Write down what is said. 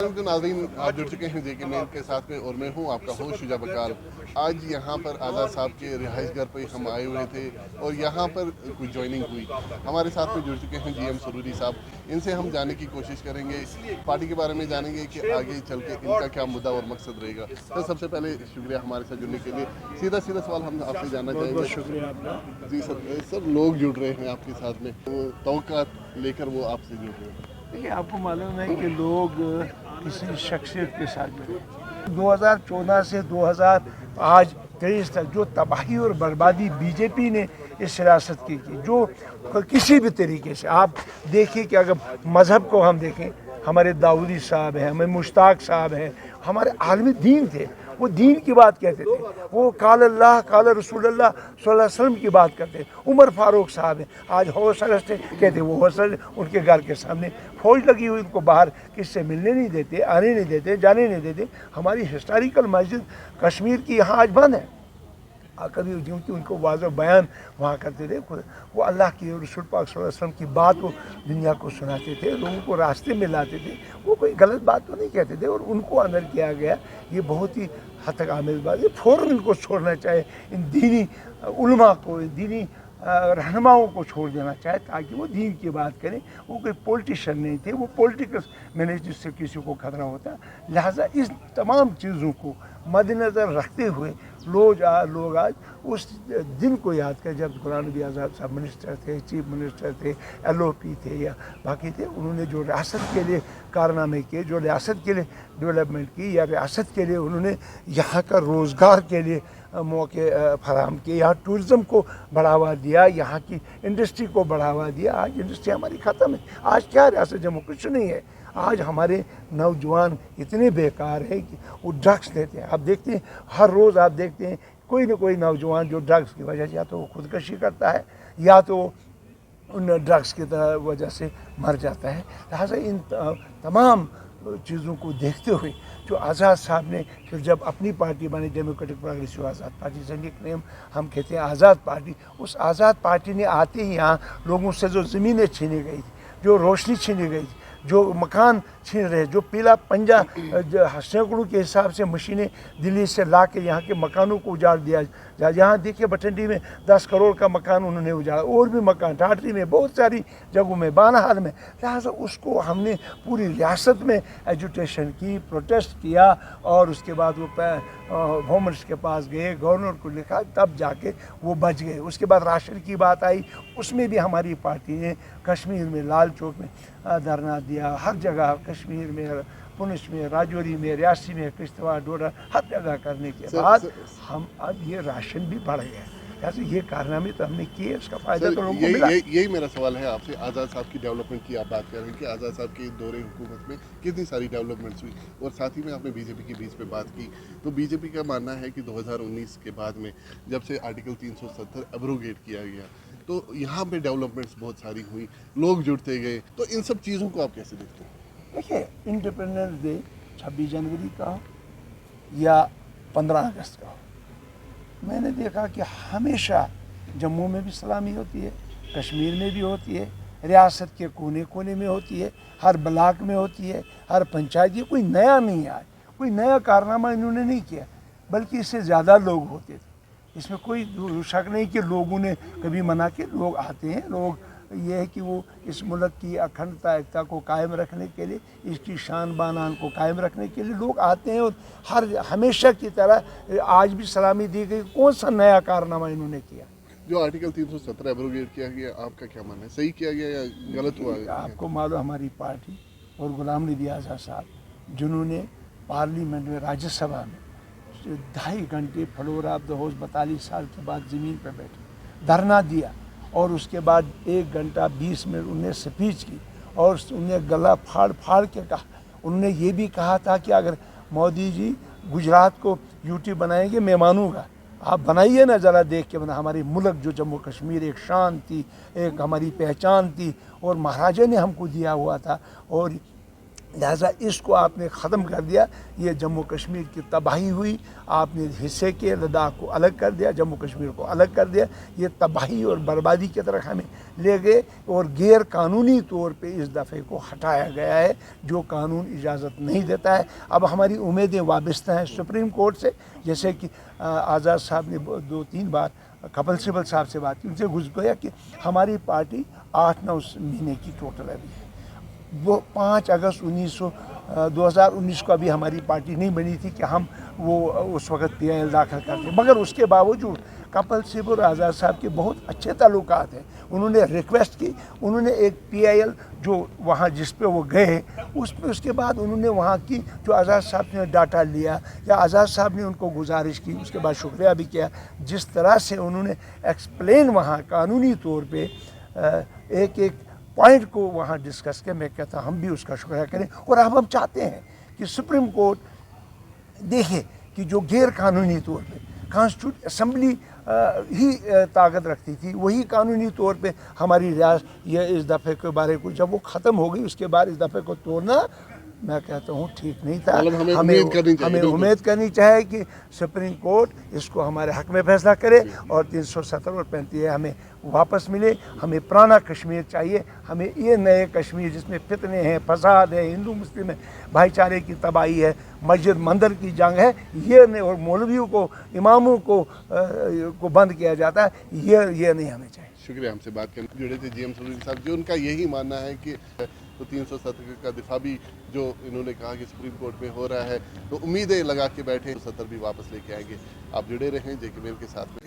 तो नाज़रीन, आप जुड़ चुके हैं जेके मेल के साथ में और मैं हूं आपका होस्ट शुजा बकार। आज यहां पर आज़ाद साहब के रिहाइश घर पर हम आए हुए थे और यहां पर कुछ ज्वाइनिंग हुई। हमारे साथ में जुड़ चुके हैं जीएम सरूरी साहब। इनसे हम जानने की कोशिश करेंगे, पार्टी के बारे में जानेंगे कि आगे चल के इनका क्या मुद्दा और मकसद रहेगा। तो सबसे पहले शुक्रिया हमारे साथ जुड़ने के लिए। सीधा सीधा सवाल हम आपसे जानना चाहेंगे। बहुत शुक्रिया आपका। जी सर, सब लोग जुड़ रहे हैं आपके साथ में, तो तवक्कात लेकर वो आपसे जुड़ रहे हैं। देखिए, आपको मालूम है कि लोग किसी शख्सियत के साथ जुड़े। 2014 से 2023 तक जो तबाही और बर्बादी बीजेपी ने इस रियासत की जो किसी भी तरीके से आप देखिए कि अगर मज़हब को हम देखें, हमारे दाऊदी साहब हैं, हमें मुश्ताक साहब हैं, हमारे आलमी दीन थे, वो दीन की बात कहते थे, वो काल अल्लाह काल रसूलुल्लाह सल्लल्लाहु अलैहि वसल्लम की बात करते। उमर फारूक साहब हैं, आज हौसला से कहते, वो हौसला उनके घर के सामने फौज लगी हुई, उनको बाहर किससे मिलने नहीं देते, आने नहीं देते, जाने नहीं देते। हमारी हिस्टोरिकल मस्जिद कश्मीर की यहाँ आज बंद है। कभी क्योंकि उनको वाज़ बयान वहाँ करते थे, वो अल्लाह की और रसूल पाक सल्लल्लाहु अलैहि वसल्लम की बात को दुनिया को सुनाते थे, लोगों को रास्ते में लाते थे, वो कोई गलत बात तो नहीं कहते थे। और उनको अंदर किया गया, ये बहुत ही हद तक आमेज बात है। फ़ौरन इनको छोड़ना चाहिए, इन दीनी उलमा को, दीनी रहनुमाओं को छोड़ देना चाहे, ताकि वो दीन की बात करें। वो कोई पॉलिटिशियन नहीं थे, वो पॉलिटिकल मैनेजर से किसी को खतरा होता। लिहाजा इस तमाम चीज़ों को मद्देनज़र रखते हुए लोग आज उस दिन को याद करें जब गुलाम नबी आज़ाद साहब मिनिस्टर थे, चीफ मिनिस्टर थे, LOP थे या बाकी थे। उन्होंने जो रियासत के लिए कारनामे किए, जो रियासत के लिए डेवलपमेंट की, या रियासत के लिए उन्होंने यहाँ का रोज़गार के लिए मौके फराहम किए, यहाँ टूरिज़म को बढ़ावा दिया, यहाँ की इंडस्ट्री को बढ़ावा दिया। आज इंडस्ट्री हमारी ख़त्म है। आज क्या रियासत जम्मू कुछ नहीं है। आज हमारे नौजवान इतने बेकार हैं कि वो ड्रग्स लेते हैं। आप देखते हैं हर रोज़, आप देखते हैं कोई ना कोई नौजवान जो ड्रग्स की वजह से या तो वो खुदकशी करता है या तो उन ड्रग्स की वजह से मर जाता है। लिहाजा इन तमाम चीज़ों को देखते हुए जो आज़ाद साहब ने फिर जब अपनी पार्टी बनी, डेमोक्रेटिक प्रोग्रेसिव आज़ाद पार्टी, जिसके नेम हम कहते हैं आज़ाद पार्टी, उस आज़ाद पार्टी ने आते ही यहाँ लोगों से जो ज़मीनें छीनी गई थी, जो रोशनी छीनी गई थी, जो मकान छीन रहे, जो पीला पंजा सैकड़ों के हिसाब से मशीनें दिल्ली से ला के यहाँ के मकानों को उजाड़ दिया। यहाँ देखिए बठंडी में 10 करोड़ का मकान उन्होंने उजाड़ा, और भी मकान ठाठरी में, बहुत सारी जगहों में, बानाहाल में। लिहाजा उसको हमने पूरी रियासत में एजुटेशन की, प्रोटेस्ट किया, और उसके बाद वो होम मिनिस्टर के पास गए, गवर्नर को लिखा, तब जाके वो बच गए। उसके बाद राशन की बात आई, उसमें भी हमारी पार्टी ने कश्मीर में लाल चौक में धरना दिया, हर जगह कश्मीर में, पुंछ में, राजौरी में, रियासी में, किश्तवाड़, डोडा, हर जगह करने के बाद हम अब ये राशन भी बढ़ गया। ऐसे ये कारनामे तो हमने किए, उसका फ़ायदा तो लोगों को मिला। यही मेरा सवाल है आपसे। आज़ाद साहब की डेवलपमेंट की आप बात कर रहे हैं कि आज़ाद साहब के दौरे हुकूमत में कितनी सारी डेवलपमेंट्स हुई, और साथ ही में आपने बीजेपी के बीच पे बात की। तो बीजेपी का मानना है कि 2019 के बाद में जब से आर्टिकल 370 एब्रोगेट किया गया, तो यहाँ पे डेवलपमेंट्स बहुत सारी हुई, लोग जुड़ते गए। तो इन सब चीज़ों को आप कैसे देखते हैं? देखिए, इंडिपेंडेंस डे 26 जनवरी का हो या 15 अगस्त का हो, मैंने देखा कि हमेशा जम्मू में भी सलामी होती है, कश्मीर में भी होती है, रियासत के कोने कोने में होती है, हर ब्लॉक में होती है, हर पंचायत। ये कोई नया नहीं है, कोई नया कारनामा इन्होंने नहीं किया, बल्कि इससे ज़्यादा लोग होते थे। इसमें कोई शक नहीं कि लोगों ने कभी मना के लोग आते हैं। लोग ये है कि वो इस मुल्क की अखंडता एकता को कायम रखने के लिए, इसकी शान बानान को कायम रखने के लिए लोग आते हैं। और हर हमेशा की तरह आज भी सलामी दी गई। कौन सा नया कारनामा इन्होंने किया? जो आर्टिकल 370 एब्रोगेट किया गया, आपका क्या मानना है, सही किया गया या गलत हुआ? आपको मालूम, हमारी पार्टी और गुलाम नबी आज़ाद साहब, जिन्होंने पार्लियामेंट में, राज्यसभा में 2.5 घंटे फ्लोर ऑफ द हाउस 42 साल के बाद ज़मीन पर बैठे धरना दिया, और उसके बाद 1 घंटा 20 मिनट उन्हें स्पीच की, और उन्हें गला फाड़ फाड़ के कहा। उन्होंने ये भी कहा था कि अगर मोदी जी गुजरात को यूटी बनाएंगे, मैं मानूंगा। आप बनाइए ना, ज़रा देख के बना। हमारी मुल्क जो जम्मू कश्मीर एक शान थी, एक हमारी पहचान थी, और महाराजा ने हमको दिया हुआ था, और لہٰذا اس کو آپ نے ختم کر دیا، یہ جموں کشمیر کی تباہی ہوئی، آپ نے حصے کے لداخ کو الگ کر دیا، جموں کشمیر کو الگ کر دیا، یہ تباہی اور بربادی کی طرف ہمیں لے گئے، اور غیر قانونی طور پہ اس دفعے کو ہٹایا گیا ہے جو قانون اجازت نہیں دیتا ہے۔ اب ہماری امیدیں وابستہ ہیں سپریم کورٹ سے، جیسے کہ آزاد صاحب نے 2-3 بار کپل سبل صاحب سے بات کی، ان سے گزارا کہ ہماری پارٹی 8-9 مہینے کی ٹوٹل ابھی ہے، وہ 5 اگست 2019 کو ابھی ہماری پارٹی نہیں بنی تھی کہ ہم وہ اس وقت پی آئی ایل داخل کرتے، مگر اس کے باوجود کپل سبل اور آزاد صاحب کے بہت اچھے تعلقات ہیں، انہوں نے ریکویسٹ کی، انہوں نے ایک پی آئی ایل جو وہاں جس پہ وہ گئے اس کے بعد انہوں نے وہاں کی جو آزاد صاحب نے ڈاٹا لیا یا آزاد صاحب نے ان کو گزارش کی، اس کے بعد شکریہ بھی کیا، جس طرح سے انہوں نے ایکسپلین وہاں قانونی طور پہ ایک پوائنٹ کو وہاں ڈسکس کیا، میں کہتا ہوں ہم بھی اس کا شکریہ کریں، اور اب ہم چاہتے ہیں کہ سپریم کورٹ دیکھے کہ جو غیر قانونی طور پہ کانسٹیٹیوٹ اسمبلی ہی طاقت رکھتی تھی، وہی قانونی طور پہ ہماری ریاست یہ اس دفعے کے بارے کو جب وہ ختم ہو گئی، اس کے بعد اس دفعے کو توڑنا میں کہتا ہوں ٹھیک نہیں تھا۔ ہمیں امید کرنی چاہیے کہ سپریم کورٹ اس کو ہمارے حق میں فیصلہ کرے اور 370 اور 35 ہمیں واپس ملے۔ ہمیں پرانا کشمیر چاہیے، ہمیں یہ نئے کشمیر جس میں فتنے ہیں، فساد ہے، ہندو مسلم ہے، بھائی چارے کی تباہی ہے، مسجد مندر کی جنگ ہے، یہ نہیں، اور مولویوں کو اماموں کو بند کیا جاتا ہے، یہ نہیں ہمیں چاہیے۔ شکریہ ہم سے بات کرنے جڑے تھے جی ایم سلوری صاحب، جو ان کا یہی ماننا ہے کہ تو 370 کا دفاع بھی جو انہوں نے کہا کہ سپریم کورٹ میں ہو رہا ہے، تو امیدیں لگا کے بیٹھے 70 بھی واپس لے کے آئیں گے۔ آپ جڑے رہیں جے کے میل کے ساتھ میں۔